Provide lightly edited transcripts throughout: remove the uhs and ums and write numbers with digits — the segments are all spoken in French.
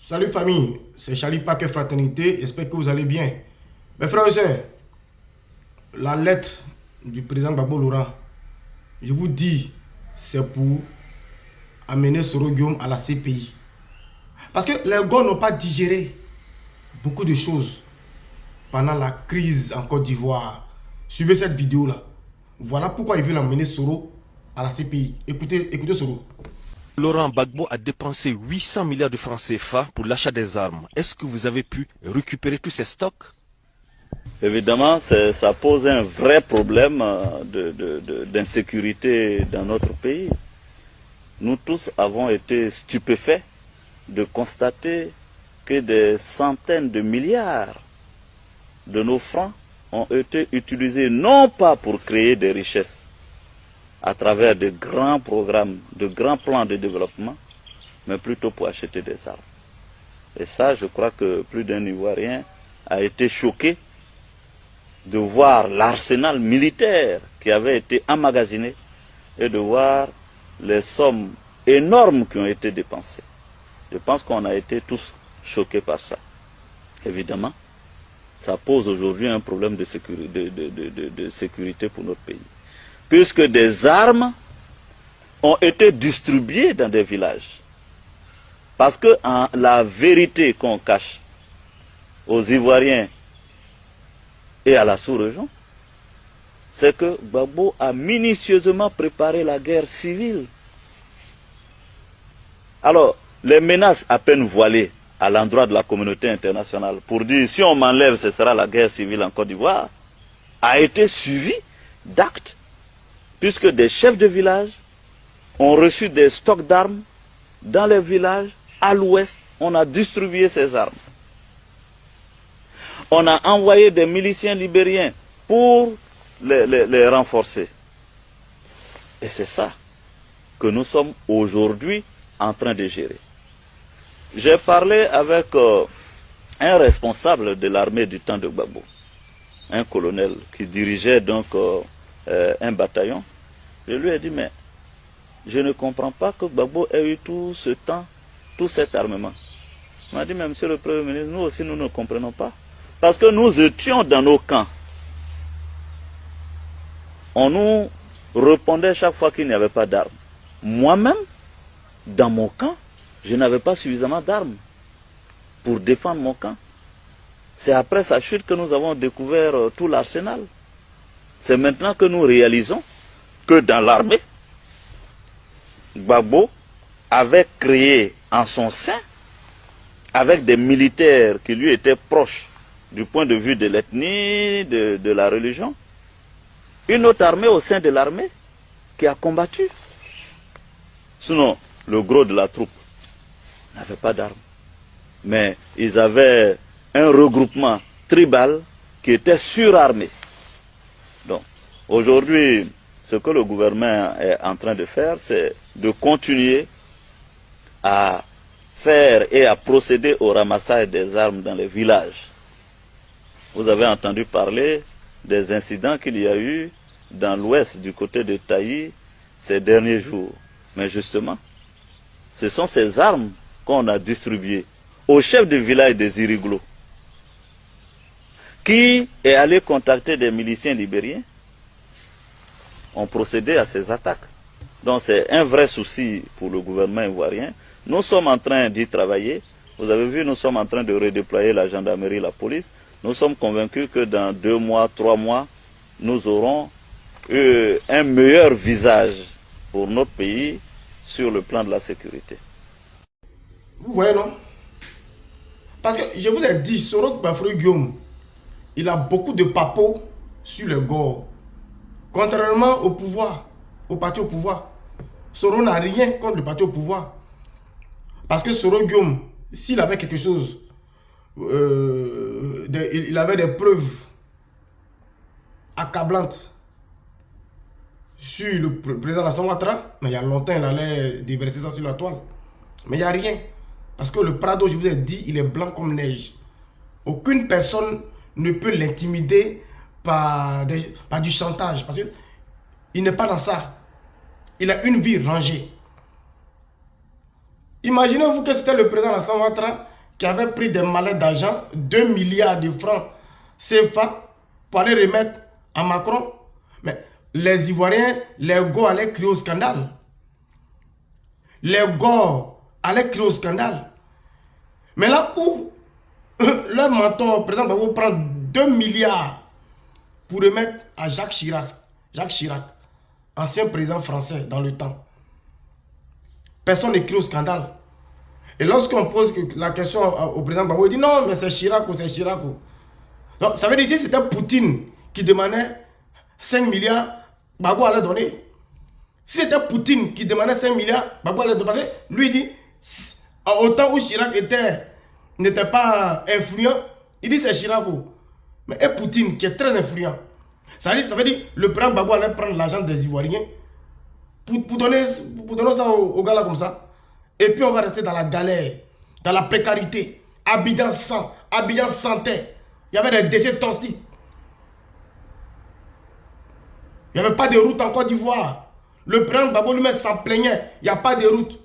Salut famille, c'est Charlie Paquet Fraternité, j'espère que vous allez bien. Mes frères et sœurs, la lettre du président Gbagbo Laurent, je vous dis, c'est pour amener Soro Guillaume à la CPI. Parce que les gars n'ont pas digéré beaucoup de choses pendant la crise en Côte d'Ivoire. Suivez cette vidéo-là. Voilà pourquoi ils veulent emmener Soro à la CPI. Écoutez Soro. Laurent Gbagbo a dépensé 800 milliards de francs CFA pour l'achat des armes. Est-ce que vous avez pu récupérer tous ces stocks? Évidemment, ça pose un vrai problème d'insécurité dans notre pays. Nous tous avons été stupéfaits de constater que des centaines de milliards de nos francs ont été utilisés non pas pour créer des richesses à travers de grands programmes, de grands plans de développement, mais plutôt pour acheter des armes. Et ça, je crois que plus d'un Ivoirien a été choqué de voir l'arsenal militaire qui avait été emmagasiné et de voir les sommes énormes qui ont été dépensées. Je pense qu'on a été tous choqués par ça. Évidemment, ça pose aujourd'hui un problème de sécurité pour notre pays. Puisque des armes ont été distribuées dans des villages. Parce que la vérité qu'on cache aux Ivoiriens et à la sous-région, c'est que Gbagbo a minutieusement préparé la guerre civile. Alors, les menaces à peine voilées à l'endroit de la communauté internationale pour dire si on m'enlève, ce sera la guerre civile en Côte d'Ivoire, a été suivi d'actes, puisque des chefs de village ont reçu des stocks d'armes dans les villages. À l'ouest, on a distribué ces armes. On a envoyé des miliciens libériens pour les renforcer. Et c'est ça que nous sommes aujourd'hui en train de gérer. J'ai parlé avec un responsable de l'armée du temps de Gbagbo, un colonel qui dirigeait donc un bataillon. Je lui ai dit, mais je ne comprends pas que Gbagbo ait eu tout ce temps, tout cet armement. Il m'a dit, mais monsieur le Premier ministre, nous aussi nous ne comprenons pas. Parce que nous étions dans nos camps. On nous répondait chaque fois qu'il n'y avait pas d'armes. Moi-même, dans mon camp, je n'avais pas suffisamment d'armes pour défendre mon camp. C'est après sa chute que nous avons découvert tout l'arsenal. C'est maintenant que nous réalisons que dans l'armée, Gbagbo avait créé en son sein, avec des militaires qui lui étaient proches du point de vue de l'ethnie, de la religion, une autre armée au sein de l'armée qui a combattu. Sinon, le gros de la troupe n'avait pas d'armes. Mais ils avaient un regroupement tribal qui était surarmé. Donc, aujourd'hui, ce que le gouvernement est en train de faire, c'est de continuer à faire et à procéder au ramassage des armes dans les villages. Vous avez entendu parler des incidents qu'il y a eu dans l'ouest, du côté de Taï, ces derniers jours. Mais justement, ce sont ces armes qu'on a distribuées au chef de village des Iriglo, qui est allé contacter des miliciens libériens, ont procédé à ces attaques. Donc c'est un vrai souci pour le gouvernement ivoirien. Nous sommes en train d'y travailler. Vous avez vu, nous sommes en train de redéployer la gendarmerie, la police. Nous sommes convaincus que dans 2 mois, 3 mois, nous aurons un meilleur visage pour notre pays sur le plan de la sécurité. Vous voyez, non? Parce que je vous ai dit, Soro Guillaume, il a beaucoup de papos sur le gore. Contrairement au pouvoir, au parti au pouvoir. Soro n'a rien contre le parti au pouvoir. Parce que Soro Guillaume, s'il avait quelque chose, il avait des preuves accablantes sur le président Alassane Ouattara, mais il y a longtemps, il allait déverser ça sur la toile. Mais il n'y a rien. Parce que le Prado, je vous ai dit, il est blanc comme neige. Aucune personne ne peut l'intimider par du chantage. Parce qu'il n'est pas dans ça. Il a une vie rangée. Imaginez-vous que c'était le président Alassane Ouattara qui avait pris des mallettes d'argent, 2 milliards de francs CFA, pour aller remettre à Macron. Mais les Ivoiriens, les gars allaient crier au scandale. Les gars allaient crier au scandale. Mais là où leur mentor, par exemple, va prendre 2 milliards pour remettre à Jacques Chirac, ancien président français dans le temps. Personne n'écrit au scandale. Et lorsqu'on pose la question au président Gbagbo, il dit non, mais c'est Chirac ou c'est Chirac. Donc ça veut dire que si c'était Poutine qui demandait 5 milliards, Gbagbo allait donner. Si c'était Poutine qui demandait 5 milliards, Gbagbo allait donner. Parce que lui il dit, au temps où Chirac n'était pas influent, il dit c'est Chirac. Mais et Poutine qui est très influent. Ça veut dire que le président Gbagbo allait prendre l'argent des Ivoiriens pour donner ça aux gars là comme ça. Et puis on va rester dans la galère, dans la précarité. Abidjan 100, Abidjan sentait. Il y avait des déchets toxiques. Il n'y avait pas de route en Côte d'Ivoire. Le président Gbagbo lui-même s'en plaignait. Il n'y a pas de route.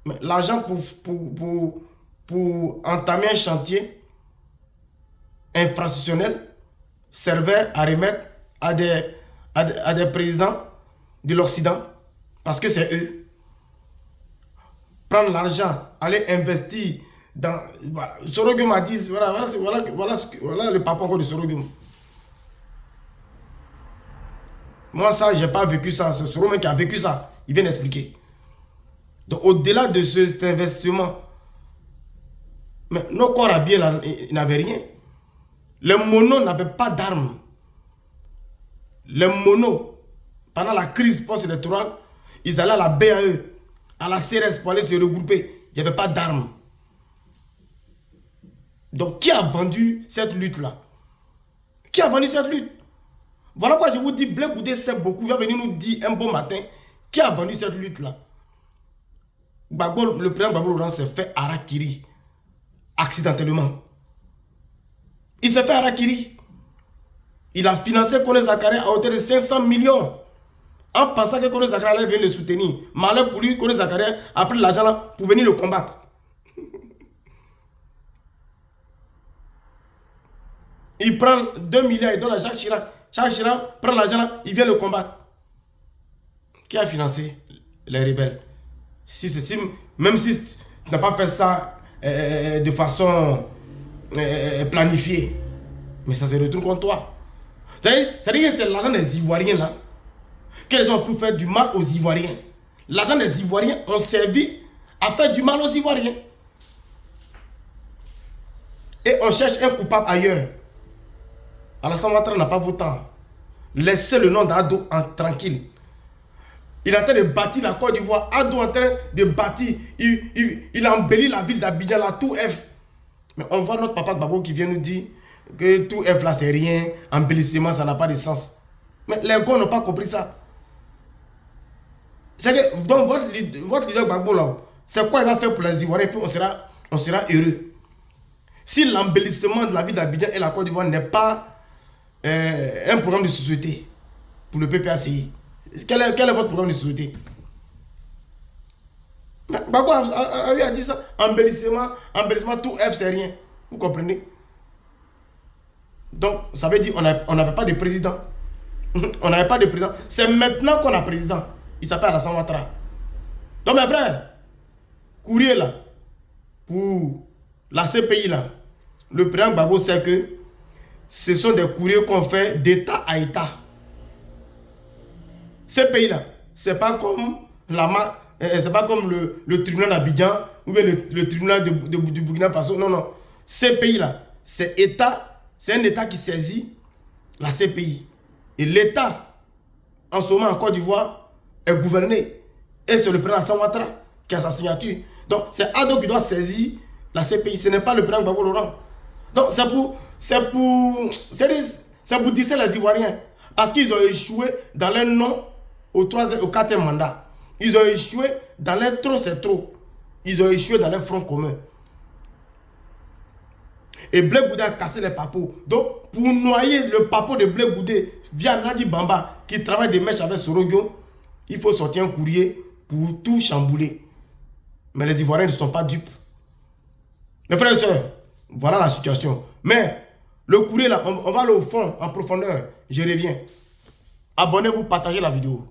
Mais l'argent pour entamer un chantier infrastructurel servait à remettre à des présidents de l'Occident. Parce que c'est eux. Prendre l'argent, aller investir dans... Voilà. Sorogum a dit... Voilà le papa encore de Sorogum. Moi, ça, je n'ai pas vécu ça. C'est Sorogum qui a vécu ça. Il vient d'expliquer. Donc, au-delà de cet investissement, mais nos corps habillés là, ils n'avaient rien. Les monos n'avaient pas d'armes. Les monos, pendant la crise post-électorale, ils allaient à la BAE, à la CRS pour aller se regrouper. Il n'y avait pas d'armes. Donc, qui a vendu cette lutte-là? Qui a vendu cette lutte? Voilà pourquoi je vous dis, Blé Goudé sait beaucoup. Il va venir nous dire un bon matin, qui a vendu cette lutte-là? Le président Gbagbo Laurent s'est fait harakiri. Accidentellement. Il s'est fait harakiri. Il a financé Kone Zakare à hauteur de 500 millions. En pensant que Kone Zakare allait venir le soutenir. Malheur pour lui, Kone Zakare a pris l'argent là pour venir le combattre. Il prend 2 milliards et donne à Jacques Chirac. Jacques Chirac prend l'argent là, il vient le combattre. Qui a financé les rebelles? Même si tu n'as pas fait ça de façon planifiée, mais ça se retourne contre toi. C'est-à-dire que c'est l'argent des Ivoiriens là que les gens ont pu faire du mal aux Ivoiriens. L'argent des Ivoiriens ont servi à faire du mal aux Ivoiriens. Et on cherche un coupable ailleurs. Alassane Ouattara n'a pas voté. Laissez le nom d'Ado tranquille. Il est en train de bâtir la Côte d'Ivoire. Ado est en train de bâtir. Il embellit la ville d'Abidjan, la Tour F. Mais on voit notre papa Gbagbo qui vient nous dire que Tour F là c'est rien. Embellissement, ça n'a pas de sens. Mais les gars n'ont pas compris ça. C'est que donc votre leader Gbagbo là, c'est quoi il va faire pour les Ivoiriens et puis on sera heureux. Si l'embellissement de la ville d'Abidjan et la Côte d'Ivoire n'est pas un programme de société pour le PPACI, quel est votre programme de société? Gbagbo a dit ça. Embellissement, tout F, c'est rien. Vous comprenez? Donc, ça veut dire qu'on n'avait pas de président. On n'avait pas de président. C'est maintenant qu'on a président. Il s'appelle Alassane Ouattara. Donc, mes frères, courrier là, pour la CPI là, le président Gbagbo sait que ce sont des courriers qu'on fait d'État à État. Ces pays-là, c'est pas comme le tribunal d'Abidjan ou bien le tribunal du Burkina Faso. Non, non. Ces pays-là, c'est un État qui saisit la CPI. Et l'État, en ce moment en Côte d'Ivoire, est gouverné. Et c'est le président Alassane Ouattara qui a sa signature. Donc, c'est Ado qui doit saisir la CPI. Ce n'est pas le président Gbagbo Laurent. Donc, c'est pour distraire les Ivoiriens. Parce qu'ils ont échoué dans leur nom au 4e mandat. Ils ont échoué dans leur trop, c'est trop. Ils ont échoué dans leur front commun. Et Blé Goudé a cassé les papos. Donc, pour noyer le papo de Blé Goudé via Nadi Bamba, qui travaille des mèches avec Sorogum, il faut sortir un courrier pour tout chambouler. Mais les Ivoiriens ne sont pas dupes. Mes frères et sœurs, voilà la situation. Mais le courrier là, on va aller au fond, en profondeur. Je reviens. Abonnez-vous, partagez la vidéo.